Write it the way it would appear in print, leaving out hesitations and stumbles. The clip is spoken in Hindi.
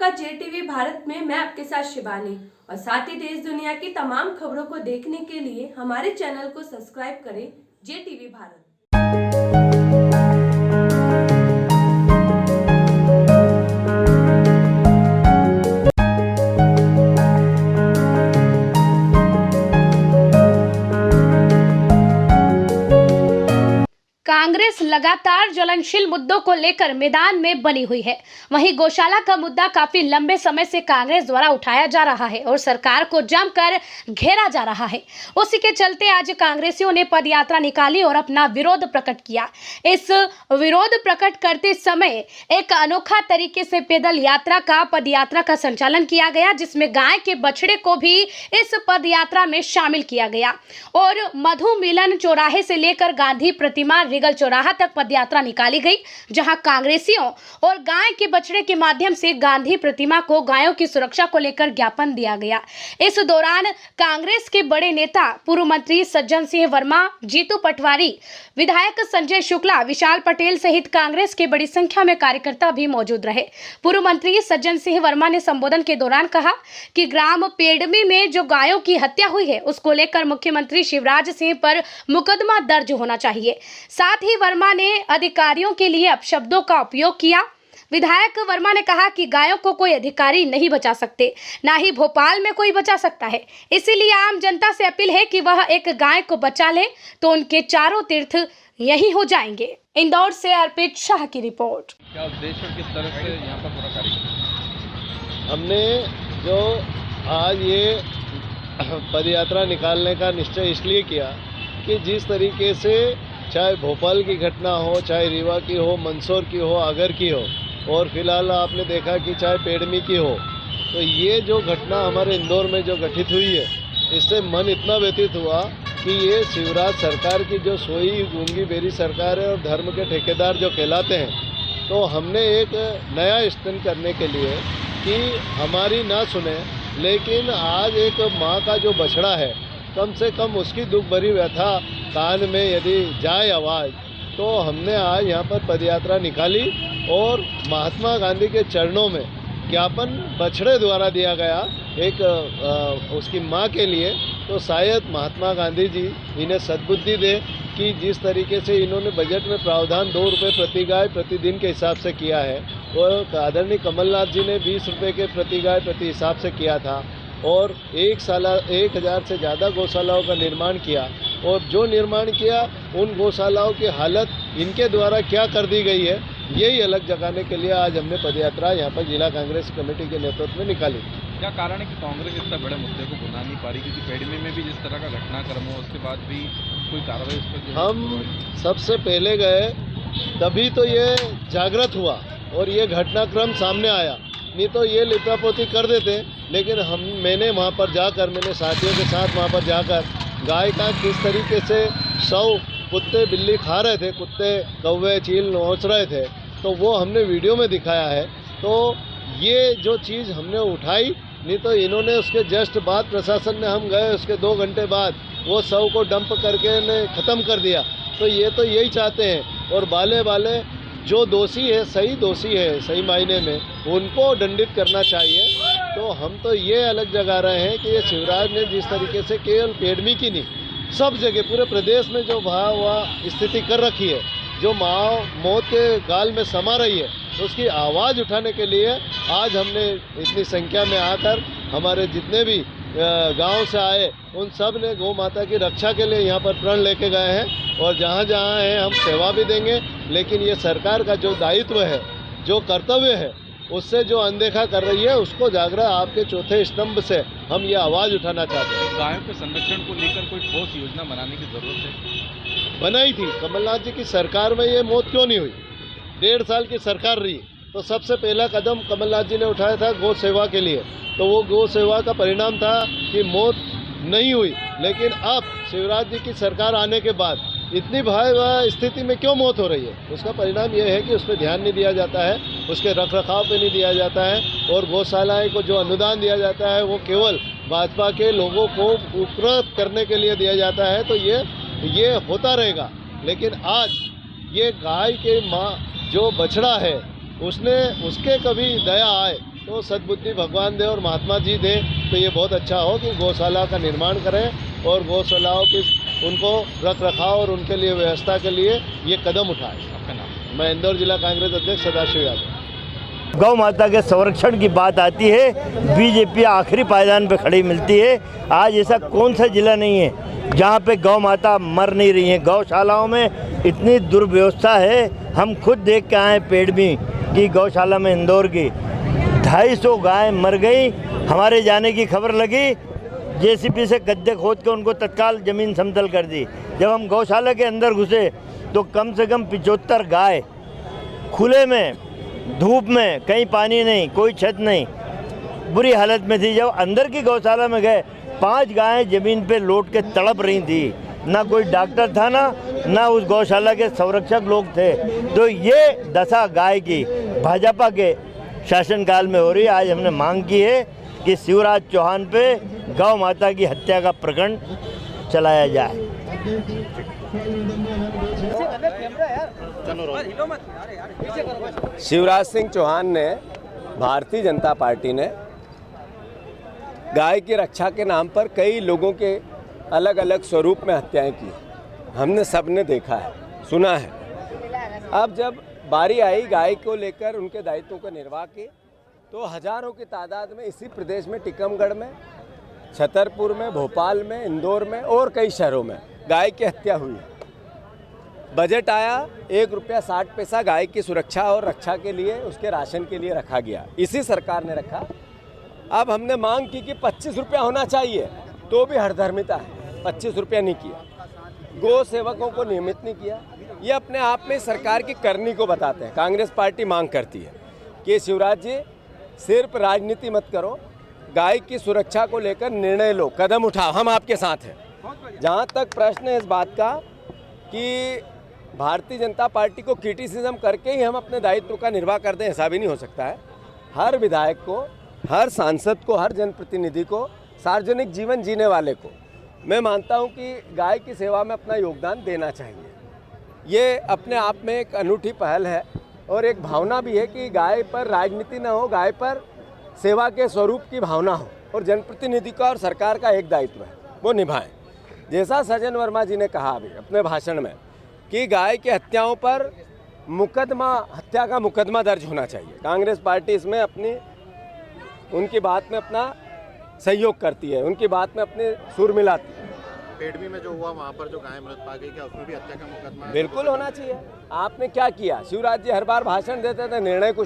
आपका JTV भारत में मैं आपके साथ शिवानी और साथ ही देश दुनिया की तमाम खबरों को देखने के लिए हमारे चैनल को सब्सक्राइब करें JTV भारत। कांग्रेस लगातार ज्वलनशील मुद्दों को लेकर मैदान में बनी हुई है। वहीं गौशाला का मुद्दा काफी लंबे समय से कांग्रेस द्वारा उठाया जा रहा है और सरकार को जमकर घेरा जा रहा है। उसी के चलते आज कांग्रेसियों ने पदयात्रा निकाली और अपना विरोध प्रकट किया। इस विरोध प्रकट करते समय एक अनोखा तरीके से पैदल यात्रा का पदयात्रा का संचालन किया गया, जिसमें गाय के बछड़े को भी इस पदयात्रा में शामिल किया गया और मधु मिलन चौराहे से लेकर गांधी प्रतिमा रिगल चौराहा तक पदयात्रा निकाली गई, जहां कांग्रेसियों और गाय के बछड़े के माध्यम से गांधी प्रतिमा को गायों की सुरक्षा को लेकर ज्ञापन दिया गया। इस दौरान कांग्रेस के बड़े नेता पूर्व मंत्री सज्जन सिंह वर्मा, जीतू पटवारी, विधायक संजय शुक्ला, विशाल पटेल सहित कांग्रेस के बड़ी संख्या में कार्यकर्ता भी मौजूद रहे। पूर्व मंत्री सज्जन सिंह वर्मा ने संबोधन के दौरान कहा कि ग्राम पेडमी में जो गायों की हत्या हुई है उसको लेकर मुख्यमंत्री शिवराज सिंह पर मुकदमा दर्ज होना चाहिए। साथ ही वर्मा ने अधिकारियों के लिए अपशब्दों का उपयोग किया। विधायक वर्मा ने कहा कि गायों को कोई अधिकारी नहीं बचा सकते, ना ही भोपाल में कोई बचा सकता है। इसीलिए आम जनता से अपील है कि वह एक गाय को बचा ले तो उनके चारों तीर्थ यही हो जाएंगे। इंदौर से अर्पित शाह की रिपोर्ट। क्या उद्देश्य और किस तरह से यहाँ पर पूरा कार्यक्रम? हमने जो आज ये पदयात्रा निकालने का निश्चय इसलिए किया कि जिस तरीके से चाहे भोपाल की घटना हो, चाहे रीवा की हो, मंदसौर की हो, आगर की हो और फिलहाल आपने देखा कि चाहे पेडमी की हो, तो ये जो घटना हमारे इंदौर में जो घटित हुई है, इससे मन इतना व्यथित हुआ कि ये शिवराज सरकार की जो सोई गूंगी बेरी सरकार है और धर्म के ठेकेदार जो कहलाते हैं, तो हमने एक नया स्टैंड करने के लिए कि हमारी ना सुने, लेकिन आज एक माँ का जो बछड़ा है, कम से कम उसकी दुख भरी व्यथा कान में यदि जाए आवाज़, तो हमने आज यहाँ पर पदयात्रा निकाली और महात्मा गांधी के चरणों में ज्ञापन बछड़े द्वारा दिया गया एक उसकी माँ के लिए। तो शायद महात्मा गांधी जी इन्हें सद्बुद्धि दे कि जिस तरीके से इन्होंने बजट में प्रावधान 2 रुपये प्रति गाय प्रतिदिन के हिसाब से किया है और आदरणीय कमलनाथ जी ने 20 रुपये के प्रति गाय प्रति हिसाब से किया था और 1000 से ज़्यादा गौशालाओं का निर्माण किया और जो निर्माण किया उन गौशालाओं की हालत इनके द्वारा क्या कर दी गई है, यही अलग जगाने के लिए आज हमने पदयात्रा यहाँ पर जिला कांग्रेस कमेटी के नेतृत्व में निकाली। क्या कारण है कि कांग्रेस इतना बड़े मुद्दे को बुला नहीं पा रही? क्योंकि पेडमी में भी जिस तरह का घटनाक्रम हो उसके बाद भी कोई कार्रवाई उस पर हम सबसे पहले गए तभी तो ये जागृत हुआ और ये घटनाक्रम सामने आया, नहीं तो ये लिपापोती कर देते। लेकिन मैंने वहाँ पर जाकर, मैंने साथियों के साथ वहाँ पर जाकर गाय का किस तरीके से 100 कुत्ते बिल्ली खा रहे थे, कुत्ते कौवे चील नोच रहे थे, तो वो हमने वीडियो में दिखाया है। तो ये जो चीज़ हमने उठाई, नहीं तो इन्होंने उसके जस्ट बाद प्रशासन ने, हम गए उसके 2 घंटे बाद वो 100 को डंप करके ने ख़त्म कर दिया। तो ये तो यही चाहते हैं और बाले जो दोषी है, सही दोषी है सही मायने में, उनको दंडित करना चाहिए। तो हम तो ये अलग जगा रहे हैं कि ये शिवराज ने जिस तरीके से केवल पेडमी की नहीं, सब जगह पूरे प्रदेश में जो स्थिति कर रखी है, जो मौत के गाल में समा रही है, उसकी आवाज़ उठाने के लिए आज हमने इतनी संख्या में आकर हमारे जितने भी गांव से आए उन सब ने गौ माता की रक्षा के लिए यहाँ पर प्रण लेके गए हैं और जहाँ जहाँ हैं हम सेवा भी देंगे। लेकिन ये सरकार का जो दायित्व है, जो कर्तव्य है, उससे जो अनदेखा कर रही है, उसको जागरा आपके चौथे स्तंभ से हम ये आवाज़ उठाना चाहते हैं। गायों के संरक्षण को लेकर कोई ठोस योजना बनाने की ज़रूरत है? बनाई थी कमलनाथ जी की सरकार में, ये मौत क्यों नहीं हुई? 1.5 साल की सरकार रही तो सबसे पहला कदम कमलनाथ जी ने उठाया था गौ सेवा के लिए, तो वो गौ सेवा का परिणाम था कि मौत नहीं हुई। लेकिन अब शिवराज जी की सरकार आने के बाद इतनी भयावह स्थिति में क्यों मौत हो रही है? उसका परिणाम यह है कि उस पर ध्यान नहीं दिया जाता है, उसके रखरखाव पे नहीं दिया जाता है और गौशालाएँ को जो अनुदान दिया जाता है वो केवल भाजपा के लोगों को उपकृत करने के लिए दिया जाता है। तो ये होता रहेगा। लेकिन आज ये गाय के माँ जो बछड़ा है उसके कभी दया आए तो सद्बुद्धि भगवान दे और महात्मा जी दे तो ये बहुत अच्छा हो कि गौशाला का निर्माण करें और गौशालाओं की उनको रख रखाव और उनके लिए व्यवस्था के लिए ये कदम उठाएं। आपका नाम? मैं इंदौर जिला कांग्रेस अध्यक्ष सदाशिव यादव। गौ माता के संरक्षण की बात आती है, बीजेपी आखिरी पायदान पे खड़ी मिलती है। आज ऐसा कौन सा जिला नहीं है जहाँ पे गौ माता मर नहीं रही है। गौशालाओं में इतनी दुर्व्यवस्था है, हम खुद देख के आए पेड़मी की गौशाला में इंदौर की 250 गाय मर गई। हमारे जाने की खबर लगी, जेसीबी से गड्ढे खोद के उनको तत्काल ज़मीन समतल कर दी। जब हम गौशाला के अंदर घुसे तो कम से कम 75 गाय खुले में, धूप में, कहीं पानी नहीं, कोई छत नहीं, बुरी हालत में थी। जब अंदर की गौशाला में गए, 5 गायें ज़मीन पे लौट के तड़प रही थी। ना कोई डॉक्टर था, ना उस गौशाला के संरक्षक लोग थे। तो ये दशा गाय की भाजपा के शासनकाल में हो रही है। आज हमने मांग की है कि शिवराज चौहान पे गौ माता की हत्या का प्रकरण चलाया जाए। शिवराज सिंह चौहान ने, भारतीय जनता पार्टी ने गाय की रक्षा के नाम पर कई लोगों के अलग अलग स्वरूप में हत्याएं की। हमने सबने देखा है, सुना है। अब जब बारी आई गाय को लेकर उनके दायित्वों का निर्वाह की, तो हजारों की तादाद में इसी प्रदेश में, टीकमगढ़ में, छतरपुर में, भोपाल में, इंदौर में और कई शहरों में गाय की हत्या हुई। बजट आया, 1 रुपया 60 पैसा गाय की सुरक्षा और रक्षा के लिए, उसके राशन के लिए रखा गया। इसी सरकार ने रखा। अब हमने मांग की कि 25 रुपया होना चाहिए, तो भी हठधर्मिता है, 25 रुपया नहीं किया। गौ सेवकों को नियमित नहीं किया। ये अपने आप में सरकार की करनी को बताते हैं। कांग्रेस पार्टी मांग करती है कि शिवराज जी सिर्फ राजनीति मत करो, गाय की सुरक्षा को लेकर निर्णय लो, कदम उठाओ, हम आपके साथ हैं। जहाँ तक प्रश्न है इस बात का कि भारतीय जनता पार्टी को क्रिटिसिज्म करके ही हम अपने दायित्व का निर्वाह कर दें, ऐसा भी नहीं हो सकता है। हर विधायक को, हर सांसद को, हर जनप्रतिनिधि को, सार्वजनिक जीवन जीने वाले को मैं मानता हूं कि गाय की सेवा में अपना योगदान देना चाहिए। ये अपने आप में एक अनूठी पहल है और एक भावना भी है कि गाय पर राजनीति न हो, गाय पर सेवा के स्वरूप की भावना हो और जनप्रतिनिधि का और सरकार का एक दायित्व है, वो निभाएं। जैसा सज्जन वर्मा जी ने कहा अभी अपने भाषण में कि गाय की हत्याओं पर हत्या का मुकदमा दर्ज होना चाहिए। कांग्रेस पार्टी इसमें उनकी बात में अपना सहयोग करती है, उनकी बात में अपने सुर मिलाती है। पेडमी में जो हुआ वहाँ पर जो गाय मृत पा गई, क्या उसमें भी हत्या का मुकदमा? बिल्कुल होना चाहिए। आपने क्या किया? शिवराज जी हर बार भाषण देते थे, निर्णय कुछ